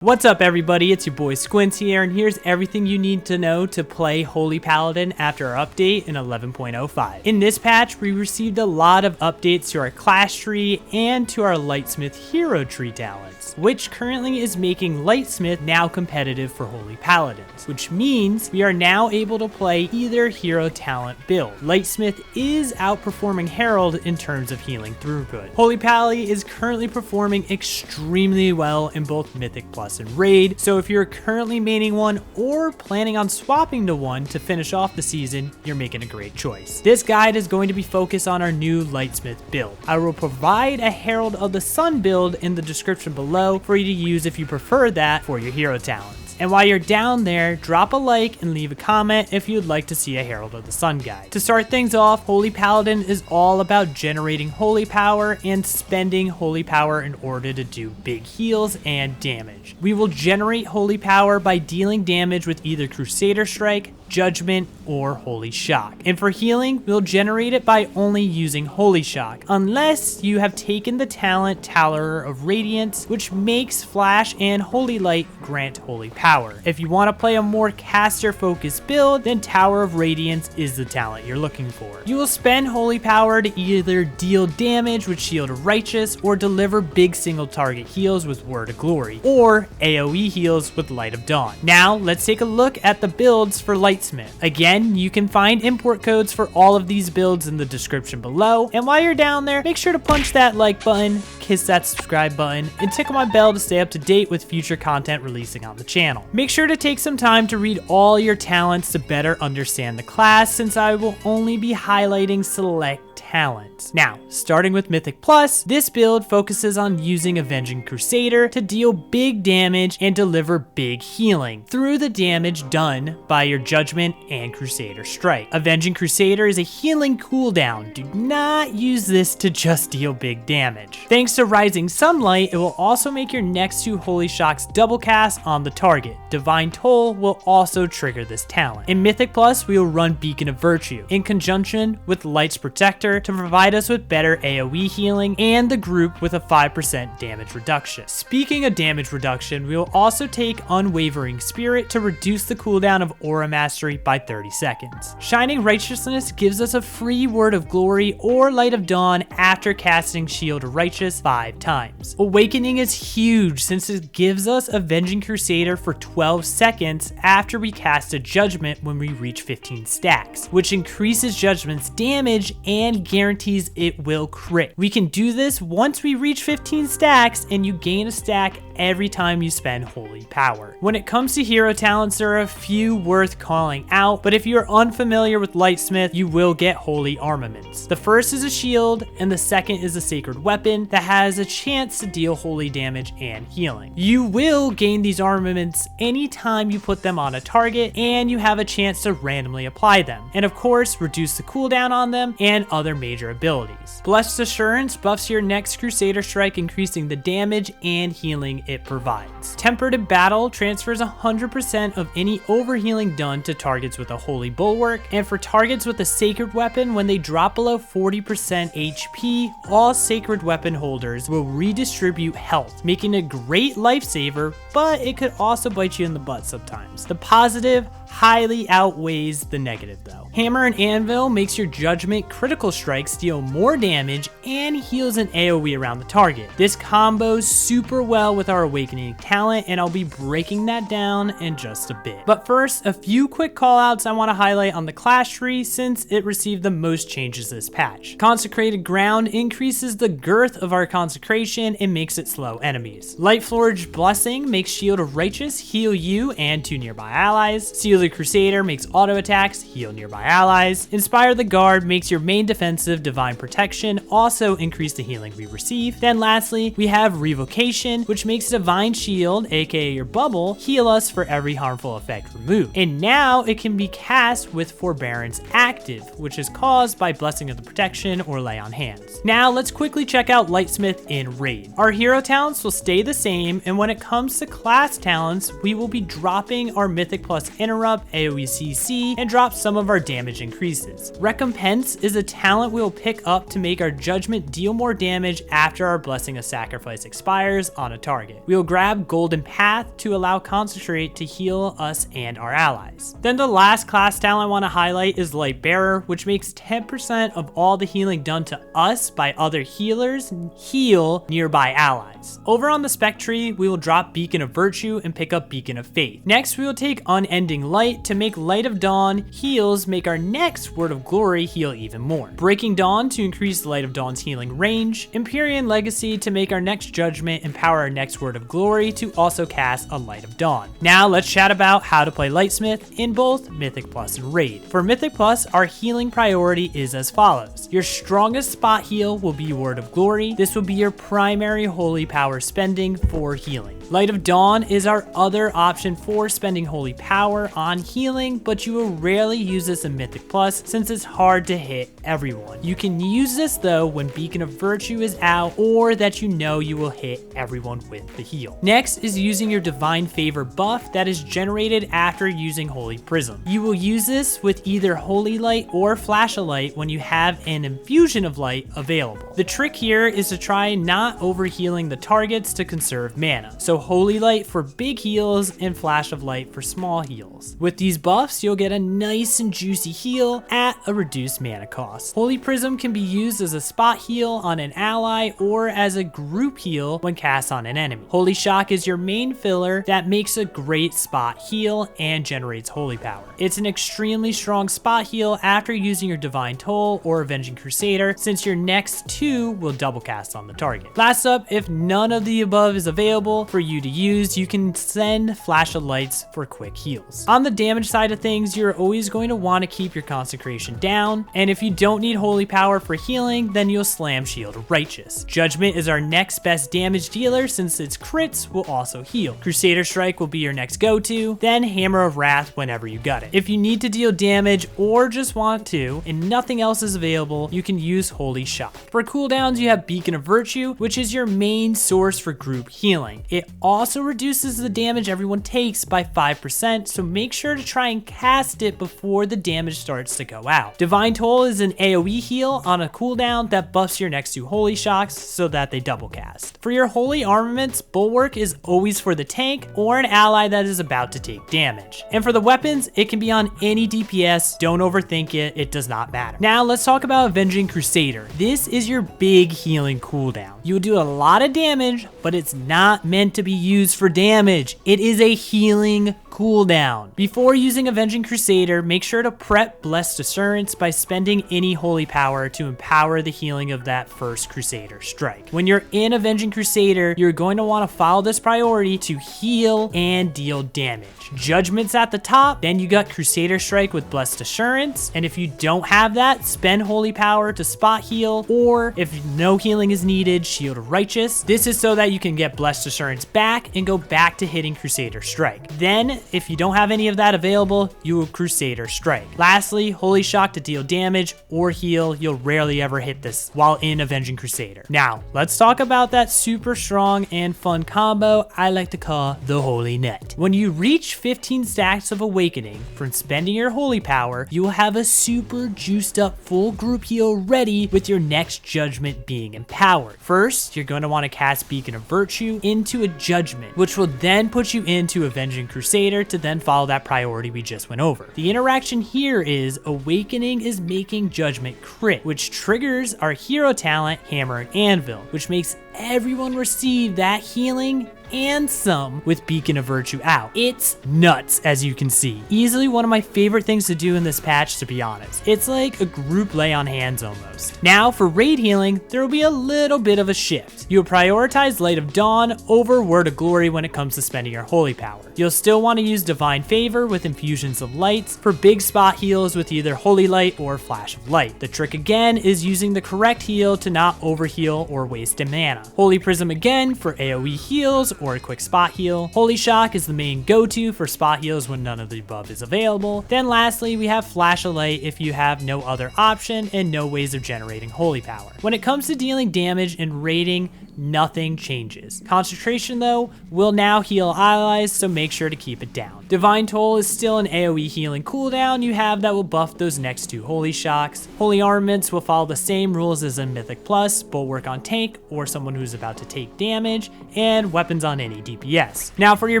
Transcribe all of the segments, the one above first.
What's up everybody, it's your boy Squints here, and here's everything you need to know to play Holy Paladin after our update in 11.05. In this patch, we received a lot of updates to our class tree and to our Lightsmith hero tree talents, which currently is making Lightsmith now competitive for Holy Paladins, which means we are now able to play either hero talent build. Lightsmith is outperforming Herald in terms of healing throughput. Holy Paladin is currently performing extremely well in both Mythic Plus and Raid, so if you're currently maining one or planning on swapping to one to finish off the season, you're making a great choice. This guide is going to be focused on our new Lightsmith build. I will provide a Herald of the Sun build in the description below for you to use if you prefer that for your hero talents. And while you're down there, drop a like and leave a comment if you'd like to see a Herald of the Sun guide. To start things off, Holy Paladin is all about generating holy power and spending holy power in order to do big heals and damage. We will generate holy power by dealing damage with either Crusader Strike, Judgment, or Holy Shock. And for healing, we'll generate it by only using Holy Shock, unless you have taken the talent Tower of Radiance, which makes Flash and Holy Light grant holy power. If you want to play a more caster focused build, then Tower of Radiance is the talent you're looking for. You will spend holy power to either deal damage with Shield of Righteous or deliver big single target heals with Word of Glory, or AoE heals with Light of Dawn. Now let's take a look at the builds for Lightsmith. Again, you can find import codes for all of these builds in the description below, and while you're down there, make sure to punch that like button, kiss that subscribe button, and tickle my bell to stay up to date with future content releasing on the channel. Make sure to take some time to read all your talents to better understand the class, since I will only be highlighting select talents. Now, starting with Mythic Plus, this build focuses on using Avenging Crusader to deal big damage and deliver big healing through the damage done by your Judgment and Crusader Strike. Avenging Crusader is a healing cooldown. Do not use this to just deal big damage. Thanks to Rising Sunlight, it will also make your next two Holy Shocks double cast on the target. Divine Toll will also trigger this talent. In Mythic Plus, we will run Beacon of Virtue in conjunction with Light's Protector to provide us with better AoE healing and the group with a 5% damage reduction. Speaking of damage reduction, we will also take Unwavering Spirit to reduce the cooldown of Aura Mastery by 30 seconds. Shining Righteousness gives us a free Word of Glory or Light of Dawn after casting Shield of Righteous 5 times. Awakening is huge since it gives us Avenging Crusader for 12 seconds after we cast a Judgment when we reach 15 stacks, which increases Judgment's damage and guarantees it will crit. We can do this once we reach 15 stacks, and you gain a stack every time you spend holy power. When it comes to hero talents, there are a few worth calling out, but if you're unfamiliar with Lightsmith, you will get holy armaments. The first is a shield, and the second is a sacred weapon that has a chance to deal holy damage and healing. You will gain these armaments anytime you put them on a target, and you have a chance to randomly apply them, and of course reduce the cooldown on them and other major abilities. Blessed Assurance buffs your next Crusader Strike, increasing the damage and healing it provides. Tempered in Battle transfers 100% of any overhealing done to targets with a Holy Bulwark, and for targets with a Sacred Weapon, when they drop below 40% HP, all Sacred Weapon holders will redistribute health, making a great lifesaver, but it could also bite you in the butt sometimes. The positive highly outweighs the negative though. Hammer and Anvil makes your Judgment critical strikes deal more damage and heals an AoE around the target. This combos super well with our Awakening talent, and I'll be breaking that down in just a bit. But first, a few quick callouts I want to highlight on the class tree since it received the most changes this patch. Consecrated Ground increases the girth of our consecration and makes it slow enemies. Lightforged Blessing makes Shield of Righteous heal you and 2 nearby allies. Seal the Crusader makes auto attacks heal nearby allies. Inspire the Guard makes your main defensive Divine Protection also increase the healing we receive. Then lastly, we have Revocation, which makes Divine Shield, aka your bubble, heal us for every harmful effect removed. And now it can be cast with Forbearance active, which is caused by Blessing of the Protection or Lay on Hands. Now let's quickly check out Lightsmith in Raid. Our hero talents will stay the same, and when it comes to class talents, we will be dropping our Mythic Plus Interrupt up, AoE CC, and drop some of our damage increases. Recompense is a talent we will pick up to make our judgment deal more damage after our Blessing of Sacrifice expires on a target. We will grab Golden Path to allow Concentrate to heal us and our allies. Then the last class talent I want to highlight is Light Bearer, which makes 10% of all the healing done to us by other healers heal nearby allies. Over on the spec tree, we will drop Beacon of Virtue and pick up Beacon of Faith. Next, we will take Unending Light to make Light of Dawn heals make our next Word of Glory heal even more. Breaking Dawn to increase Light of Dawn's healing range. Empyrean Legacy to make our next Judgment empower our next Word of Glory to also cast a Light of Dawn. Now let's chat about how to play Lightsmith in both Mythic Plus and Raid. For Mythic Plus, our healing priority is as follows. Your strongest spot heal will be Word of Glory. This will be your primary holy power spending for healing. Light of Dawn is our other option for spending holy power on healing, but you will rarely use this in Mythic Plus since it's hard to hit everyone. You can use this though when Beacon of Virtue is out or that you know you will hit everyone with the heal. Next is using your Divine Favor buff that is generated after using Holy Prism. You will use this with either Holy Light or Flash of Light when you have an Infusion of Light available. The trick here is to try not overhealing the targets to conserve mana. So Holy Light for big heals and Flash of Light for small heals. With these buffs, you'll get a nice and juicy heal at a reduced mana cost. Holy Prism can be used as a spot heal on an ally or as a group heal when cast on an enemy. Holy Shock is your main filler that makes a great spot heal and generates holy power. It's an extremely strong spot heal after using your Divine Toll or Avenging Crusader, since your next two will double cast on the target. Last up, if none of the above is available for you to use, you can send Flash of Lights for quick heals. On the damage side of things, you're always going to want to keep your concentration down, and if you don't need holy power for healing, then you'll slam Shield Righteous. Judgment is our next best damage dealer since its crits will also heal. Crusader Strike will be your next go-to, then Hammer of Wrath whenever you got it. If you need to deal damage or just want to, and nothing else is available, you can use Holy Shock. For cooldowns, you have Beacon of Virtue, which is your main source for group healing. It also reduces the damage everyone takes by 5%, so make sure to try and cast it before the damage starts to go out. Divine Toll is an AoE heal on a cooldown that buffs your next two Holy Shocks so that they double cast. For your Holy Armaments, Bulwark is always for the tank or an ally that is about to take damage. And for the weapons, it can be on any DPS, don't overthink it, it does not matter. Now let's talk about Avenging Crusader. This is your big healing cooldown. You'll do a lot of damage, but it's not meant to be used for damage. It is a healing cooldown. Before using Avenging Crusader, make sure to prep Blessed Assurance by spending any holy power to empower the healing of that first Crusader strike. When you're in Avenging Crusader, you're going to want to follow this priority to heal and deal damage. Judgment's at the top, then you got Crusader Strike with Blessed Assurance, and if you don't have that, spend holy power to spot heal, or if no healing is needed, Shield Righteous. This is so that you can get Blessed Assurance back and go back to hitting Crusader Strike. Then, if you don't have any of that available, you will Crusader Strike. Lastly, Holy Shock to deal damage or heal. You'll rarely ever hit this while in Avenging Crusader. Now, let's talk about that super strong and fun combo I like to call the Holy Net. When you reach 15 stacks of Awakening from spending your holy power, you will have a super juiced up full group heal ready with your next Judgment being empowered. First, you're going to want to cast Beacon of Virtue into a Judgment, which will then put you into Avenging Crusader to then follow that priority we just went over. The interaction here is Awakening is making Judgment crit, which triggers our hero talent Hammer and Anvil, which makes everyone receive that healing and some with Beacon of Virtue out. It's nuts, as you can see. Easily one of my favorite things to do in this patch, to be honest. It's like a group lay on hands almost. Now for raid healing, there will be a little bit of a shift. You'll prioritize Light of Dawn over Word of Glory when it comes to spending your holy power. You'll still want to use Divine Favor with Infusions of Lights for big spot heals with either Holy Light or Flash of Light. The trick again is using the correct heal to not overheal or waste mana. Holy Prism again for AoE heals or a quick spot heal. Holy Shock is the main go-to for spot heals when none of the above is available. Then lastly, we have Flash of Light if you have no other option and no ways of generating holy power. When it comes to dealing damage and raiding, nothing changes. Concentration though will now heal allies, so make sure to keep it down. Divine Toll is still an AoE healing cooldown you have that will buff those next two Holy Shocks. Holy Armaments will follow the same rules as in Mythic Plus, but work on tank or someone who's about to take damage, and weapons on any DPS. Now for your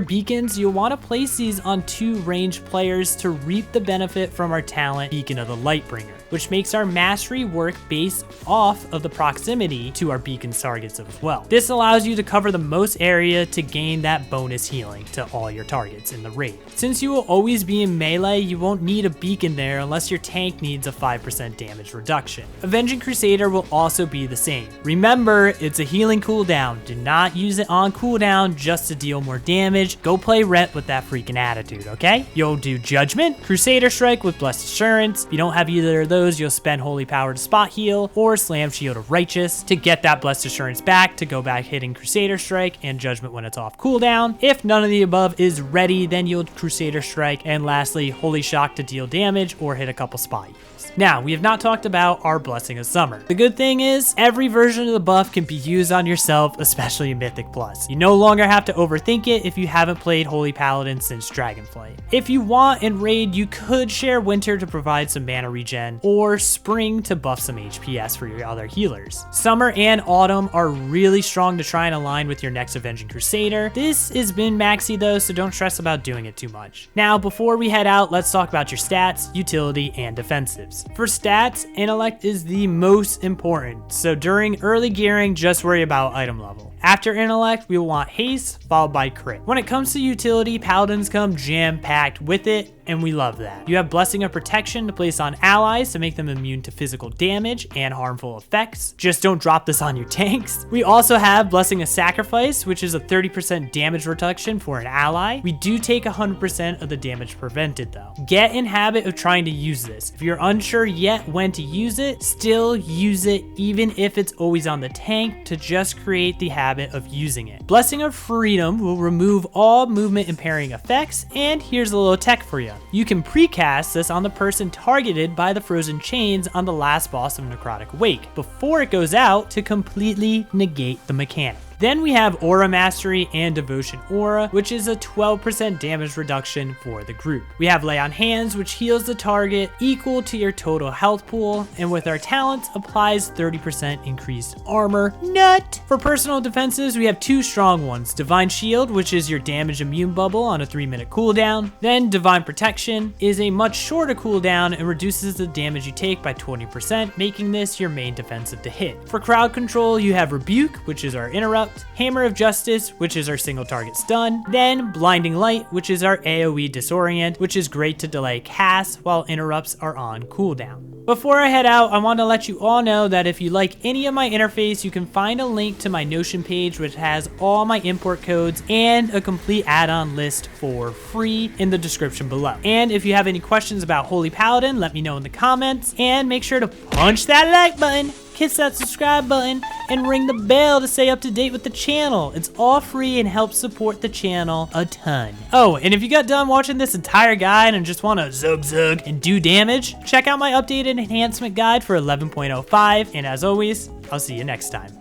beacons, you'll want to place these on 2 ranged players to reap the benefit from our talent Beacon of the Lightbringer, which makes our mastery work based off of the proximity to our beacon's targets as well. This allows you to cover the most area to gain that bonus healing to all your targets in the raid. Since you will always be in melee, you won't need a beacon there unless your tank needs a 5% damage reduction. Avenging Crusader will also be the same. Remember, it's a healing cooldown. Do not use it on cooldown just to deal more damage. Go play Rent with that freaking attitude, okay? You'll do Judgment, Crusader Strike with Blessed Assurance. If you don't have either of those, you'll spend Holy Power to spot heal or Slam Shield of Righteous to get that Blessed Assurance back to go back hitting Crusader Strike and Judgment when it's off cooldown. If none of the above is ready, then you'll Crusader Strike, and lastly Holy Shock to deal damage or hit a couple spot heals. Now, we have not talked about our Blessing of Summer. The good thing is, every version of the buff can be used on yourself, especially in Mythic Plus. You no longer have to overthink it if you haven't played Holy Paladin since Dragonflight. If you want in Raid, you could share Winter to provide some mana regen, or Spring to buff some HPS for your other healers. Summer and Autumn are really strong to try and align with your next Avenging Crusader. This is min maxy though, so don't stress about doing it too much. Now, before we head out, let's talk about your stats, utility, and defensives. For stats, Intellect is the most important, so during early gearing, just worry about item level. After Intellect, we will want Haste, followed by Crit. When it comes to utility, Paladins come jam-packed with it, and we love that. You have Blessing of Protection to place on allies to make them immune to physical damage and harmful effects. Just don't drop this on your tanks. We also have Blessing of Sacrifice, which is a 30% damage reduction for an ally. We do take 100% of the damage prevented though. Get in habit of trying to use this. If you're unsure yet when to use it, still use it even if it's always on the tank to just create the habit of using it. Blessing of Freedom will remove all movement impairing effects, and here's a little tech for you. You can precast this on the person targeted by the frozen chains on the last boss of Necrotic Wake before it goes out to completely negate the mechanic. Then we have Aura Mastery and Devotion Aura, which is a 12% damage reduction for the group. We have Lay on Hands, which heals the target equal to your total health pool, and with our talents, applies 30% increased armor. Nut! For personal defenses, we have 2 strong ones. Divine Shield, which is your damage immune bubble on a 3-minute cooldown. Then Divine Protection is a much shorter cooldown and reduces the damage you take by 20%, making this your main defensive to hit. For crowd control, you have Rebuke, which is our interrupt, Hammer of Justice, which is our single target stun, then Blinding Light, which is our AoE disorient, which is great to delay casts while interrupts are on cooldown. Before I head out, I want to let you all know that if you like any of my interface, you can find a link to my Notion page, which has all my import codes and a complete add-on list for free in the description below. And if you have any questions about Holy Paladin, let me know in the comments, and make sure to punch that like button, hit that subscribe button, and ring the bell to stay up to date with the channel. It's all free and helps support the channel a ton. Oh, and if you got done watching this entire guide and just want to zug and do damage, check out my updated enhancement guide for 11.05, and as always, I'll see you next time.